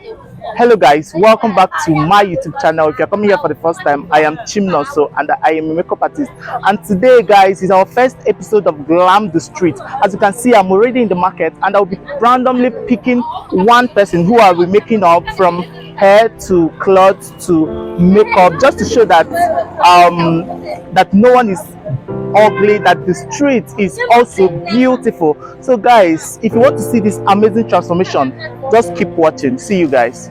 Hello guys, welcome back to my YouTube channel. If you're coming here for the first time, I am Chimnoso and I am a makeup artist. And today guys is our first episode of Glam the Street. As you can see, I'm already in the market and I'll be randomly picking one person who I will be making up from hair to clothes to makeup, just to show that that no one is ugly, that the street is also beautiful. So guys, if you want to see this amazing transformation, just keep watching. See you guys.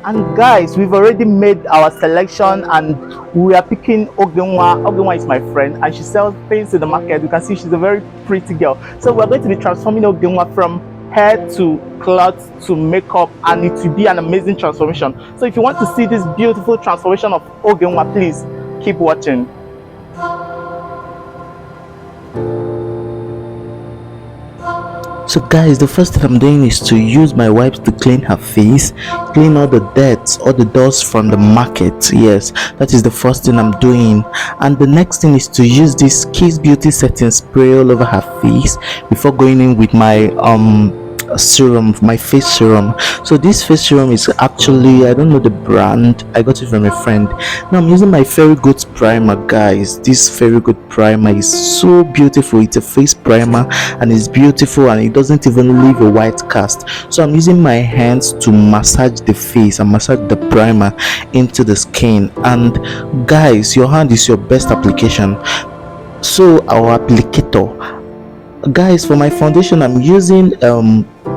And guys, we've already made our selection and we are picking Ogenwa. Ogenwa is my friend and she sells things in the market. You can see she's a very pretty girl. So we're going to be transforming Ogenwa from hair to clothes to makeup, and it will be an amazing transformation. So if you want to see this beautiful transformation of Ogenwa, please keep watching. So guys, the first thing I'm doing is to use my wipes to clean her face, clean all the dirt, all the dust from the market. Yes, that is the first thing I'm doing. And the next thing is to use this Kiss Beauty setting spray all over her face before going in with my serum, my face serum. So this face serum is actually, I don't know the brand, I got it from a friend. Now I'm using my FayreGold primer. Guys, this FayreGold primer is so beautiful. It's a face primer and it's beautiful and it doesn't even leave a white cast. So I'm using my hands to massage the face and massage the primer into the skin. And guys, your hand is your best application. So our applicator, guys, for my foundation I'm using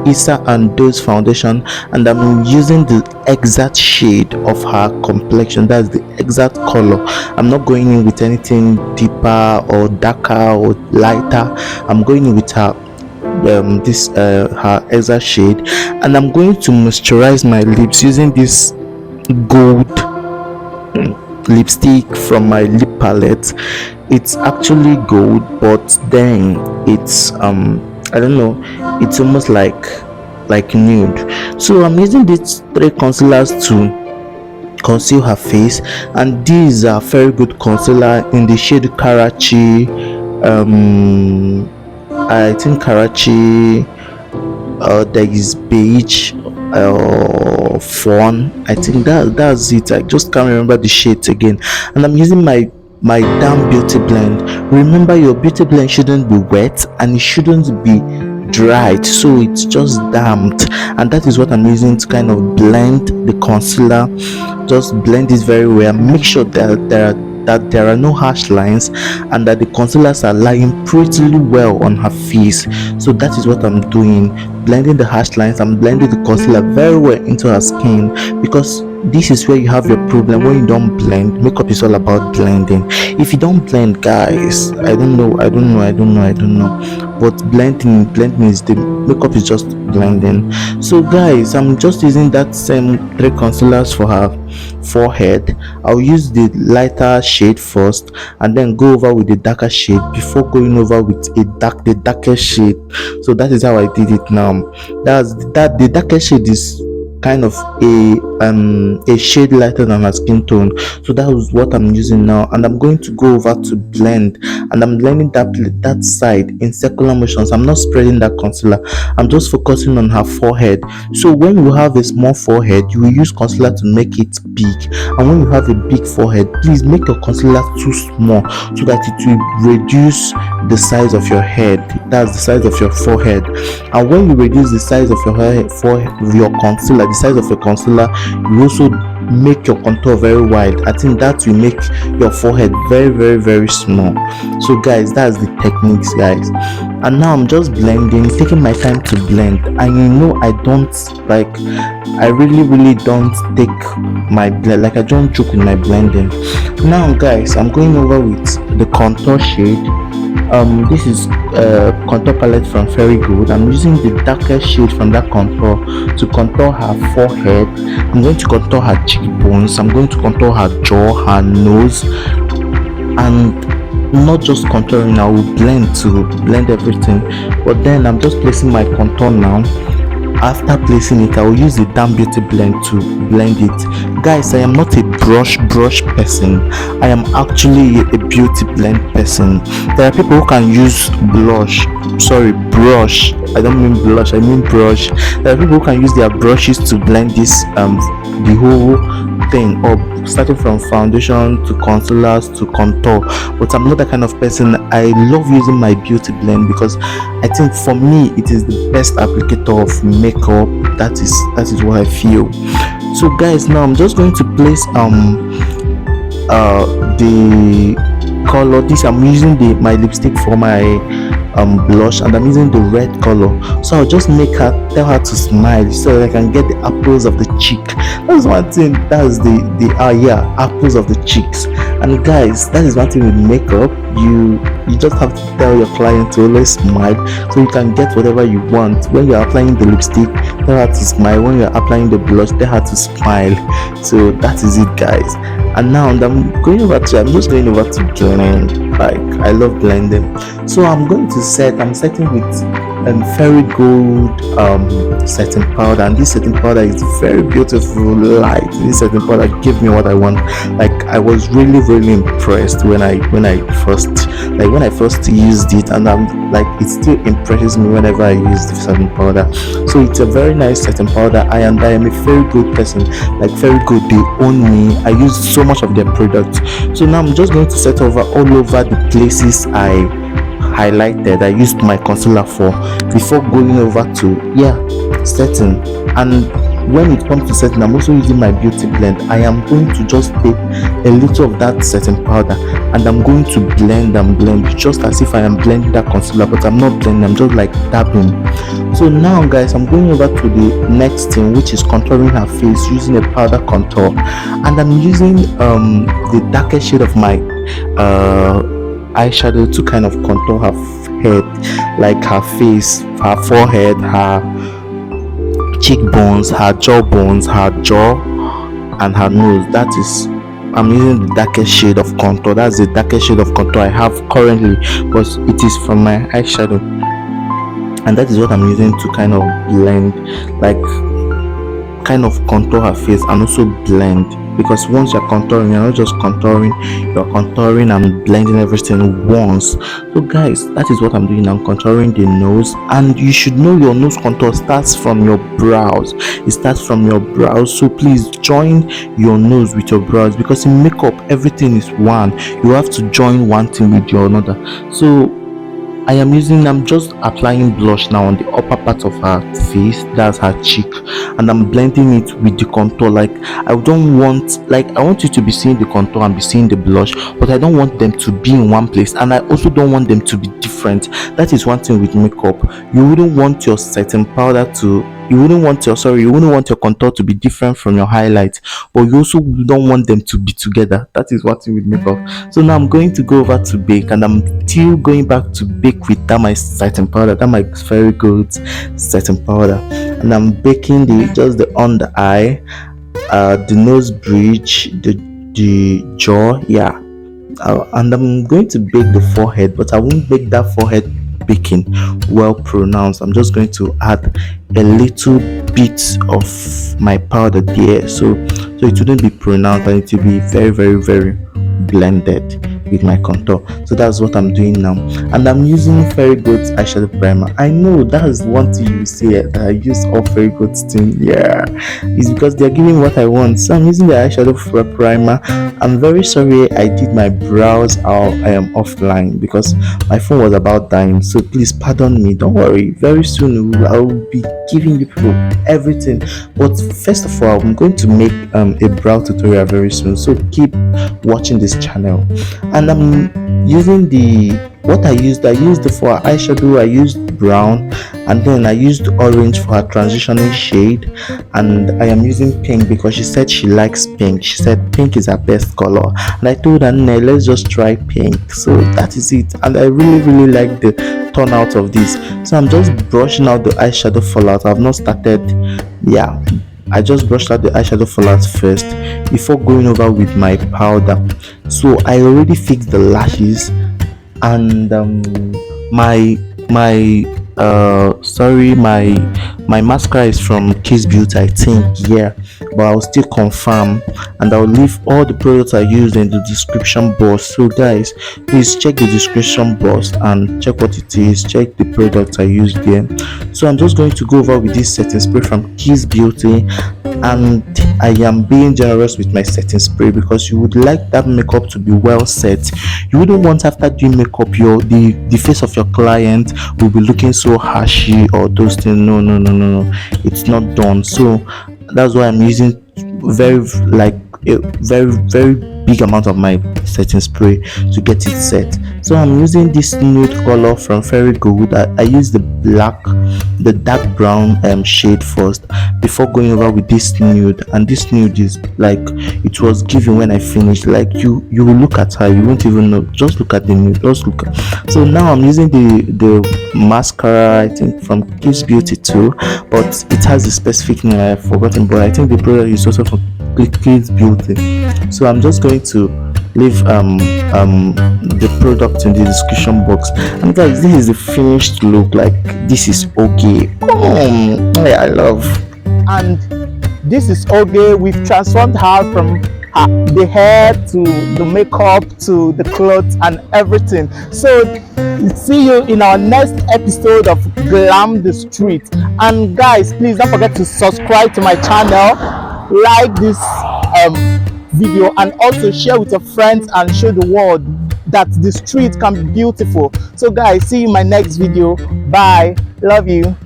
Isa and Dose foundation, and I'm using the exact shade of her complexion. That's the exact color. I'm not going in with anything deeper or darker or lighter. I'm going in with her her exact shade, and I'm going to moisturize my lips using this gold lipstick from my lip palette. It's actually gold, but then it's I don't know, it's almost like nude. So I'm using these three concealers to conceal her face, and these are FayreGold concealer in the shade Karachi. I think Karachi, there is beige, fawn. I think that's it. I just can't remember the shades again. And I'm using my damp beauty blend. Remember, your beauty blend shouldn't be wet and it shouldn't be dried, so it's just damped, and that is what I'm using to kind of blend the concealer. Just blend this very well. Make sure that there are no harsh lines and that the concealers are lying pretty well on her face. So that is what I'm doing, blending the harsh lines. I'm blending the concealer very well into her skin, because this is where you have your problem. When you don't blend, makeup is all about blending. If you don't blend, guys, I don't know, but blending is the makeup is just blending. So guys, I'm just using that same three concealers for her forehead. I'll use the lighter shade first and then go over with the darker shade before going over with the darker shade. So that is how I did it. Now the darker shade is kind of a shade lighter than her skin tone, so that was what I'm using now. And I'm going to go over to blend, and I'm blending that side in circular motions. I'm not spreading that concealer, I'm just focusing on her forehead. So when you have a small forehead, you will use concealer to make it big, and when you have a big forehead, please make your concealer too small so that it will reduce the size of your head. That's the size of your forehead. And when you reduce the size of your hair for your concealer, the size of your concealer, you also make your contour very wide. I think that will make your forehead very, very, very small. So guys, that's the techniques, guys. And now I'm just blending, taking my time to blend. And you know, I really don't take my blend, like I don't joke with my blending. Now guys, I'm going over with the contour shade. This is contour palette from FayreGold. I'm using the darker shade from that contour to contour her forehead. I'm going to contour her cheekbones, I'm going to contour her jaw, her nose, and not just contouring. I will blend everything, but then I'm just placing my contour now After placing it, I will use the damn beauty blend to blend it. Guys, I am not a brush person. I am actually a beauty blend person. There are people who can use brush. I don't mean blush, I mean brush. There are people who can use their brushes to blend this the whole thing up, starting from foundation to concealers to contour. But I'm not that kind of person. I love using my beauty blend because I think for me it is the best applicator of makeup. That is what I feel. So guys, now I'm just going to place the color. This I'm using my lipstick for my blush, and I'm using the red color. So I'll just tell her to smile so that I can get the apples of the cheek. That's one thing. That's the apples of the cheeks. And guys, that is one thing with makeup. You just have to tell your client to always smile so you can get whatever you want. When you're applying the lipstick, tell her to smile. When you're applying the blush, tell her to smile. So that is it, guys. And now I'm just going over to blend. Like, I love blending. So I'm setting with FayreGold setting powder, and this setting powder is very beautiful. Light. This setting powder gave me what I want. Like, I was really impressed when I first used it, and I'm like, it still impresses me whenever I use the setting powder. So it's a very nice setting powder. I am a FayreGold person. Like, FayreGold, they own me. I use so much of their products. So now I'm just going to set all over the places I highlighted. I used my concealer for before going over to setting. And when it comes to setting, I'm also using my beauty blend. I am going to just take a little of that setting powder and I'm going to blend and blend, just as if I am blending that concealer, but I'm not blending, I'm just like dabbing. So now guys, I'm going over to the next thing, which is contouring her face using a powder contour. And I'm using the darkest shade of my eyeshadow to kind of contour her head, like her face, her forehead, her cheekbones, her jawbones, her jaw, and her nose. I'm using the darkest shade of contour. That's the darkest shade of contour I have currently, but it is from my eyeshadow, and that is what I'm using to kind of blend, like kind of contour her face and also blend. Because once you're contouring, you're not just contouring, you're contouring and blending everything once. So guys, that is what I'm doing. I'm contouring the nose, and you should know your nose contour starts from your brows. It starts from your brows, so please join your nose with your brows, because in makeup everything is one. You have to join one thing with your another. So I'm just applying blush now on the upper part of her face, that's her cheek, and I'm blending it with the contour. Like, I want you to be seeing the contour and be seeing the blush, but I don't want them to be in one place, and I also don't want them to be different. That is one thing with makeup. You wouldn't want your setting powder you wouldn't want your contour to be different from your highlight, but you also don't want them to be together. That is what with makeup. So now I'm going to go over to bake, and I'm still going back to bake with my setting powder, that my FayreGold setting powder, and I'm baking just the under eye, the nose bridge, the jaw, and I'm going to bake the forehead, but I won't bake that forehead baking well pronounced. I'm just going to add a little bit of my powder there, so it wouldn't be pronounced, and it will be very blended with my contour. So that's what I'm doing now, and I'm using FayreGold's eyeshadow primer. I know that is one thing you say that I use all FayreGold's thing. It's because they're giving what I want. So I'm using the eyeshadow primer. I'm very sorry I did my brows I am offline because my phone was about dying, so please pardon me. Don't worry, very soon I will be giving you people everything. But first of all, I'm going to make a brow tutorial very soon, so keep watching this channel. And I'm using what I used for eyeshadow. I used brown, and then I used orange for her transitioning shade, and I am using pink because she said she likes pink. She said pink is her best color, and I told her, "No, let's just try pink." So that is it, and I really like the turnout of this. So I'm just brushing out the eyeshadow fallout. I've not started. I just brushed out the eyeshadow fallout first before going over with my powder. So I already fixed the lashes, and my sorry, my mascara is from Kiss Beauty, I think. Yeah, but I'll still confirm, and I'll leave all the products I used in the description box. So guys, please check the description box and check what it is, check the products I used there. So I'm just going to go over with this setting spray from Kiss Beauty, and I am being generous with my setting spray because you would like that makeup to be well set. You wouldn't want, after doing makeup, the face of your client will be looking so hashy or those things. No, no, no, no, no, it's not done. So that's why I'm using very, like, a very big amount of my setting spray to get it set. So I'm using this nude color from FayreGold. I use the dark brown shade first before going over with this nude, and this nude is like, it was given when I finished. Like, you will look at her, you won't even know. Just look at the nude, just look at. So now I'm using the mascara, I think from Kiss Beauty too, but it has a specific name I've forgotten, but I think the product is also from Kiss Beauty. So I'm just going to leave the product in the description box. And guys, this is the finished look. Like, this is okay. I love. And this is okay. We've transformed her from the hair to the makeup to the clothes and everything. So see you in our next episode of Glam the Street. And guys, please don't forget to subscribe to my channel, like this video, and also share with your friends and show the world that the street can be beautiful. So guys, see you in my next video. Bye, love you.